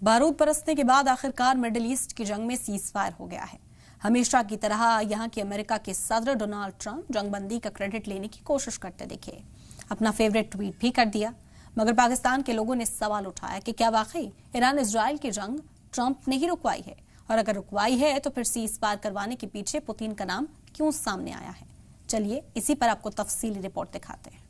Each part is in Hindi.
बारूद बरसने के बाद आखिरकार मिडिल ईस्ट की जंग में सीज फायर हो गया है। हमेशा की तरह यहां के अमेरिका के सदर डोनाल्ड ट्रंप जंगबंदी का क्रेडिट लेने की कोशिश करते दिखे। अपना फेवरेट ट्वीट भी कर दिया। मगर पाकिस्तान के लोगों ने सवाल उठाया कि क्या वाकई ईरान इजराइल की जंग ट्रंप ने ही रुकवाई है, और अगर रुकवाई है तो फिर सीज फायर करवाने के पीछे पुतिन का नाम क्यों सामने आया है। चलिए इसी पर आपको तफसीली रिपोर्ट दिखाते हैं।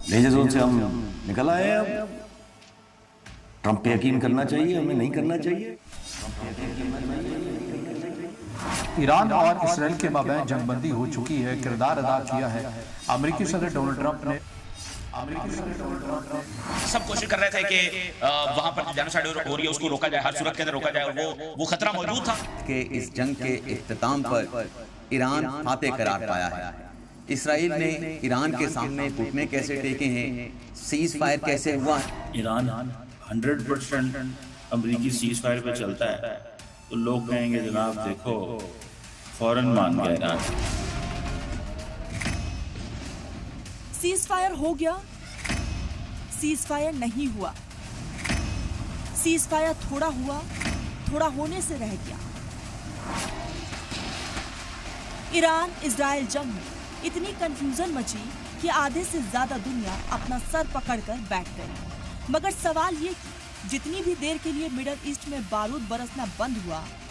लेजर जोन से हम निकल आए। अब ट्रंप पे यकीन करना चाहिए, हमें नहीं करना चाहिए। ईरान और इसराइल के माबैन जंगबंदी हो चुकी है, किरदार अदा किया है अमेरिकी सदर डोनाल्ड ट्रंप ने। सब कोशिश कर रहे थे कि वहां पर जेनोसाइड हो रही है उसको रोका जाए, हर सूरत के अंदर रोका जाए, और वो खतरा मौजूद था कि इस जंग के इख्तिताम पर ईरान फातेह करार पाया है। इसराइल ने ईरान के सामने घुटने कैसे टेके हैं, सीज फायर कैसे हुआ। ईरान 100% अमेरिकी सीज फायर पे चलता है तो लोग कहेंगे जनाब देखो फौरन मान गया ईरान। सीज फायर हो गया, सीज फायर नहीं हुआ, सीज फायर थोड़ा हुआ, थोड़ा होने से रह गया। ईरान इजराइल जंग में इतनी कंफ्यूजन मची कि आधे से ज्यादा दुनिया अपना सर पकड़कर बैठ गई। मगर सवाल ये कि जितनी भी देर के लिए मिडिल ईस्ट में बारूद बरसना बंद हुआ,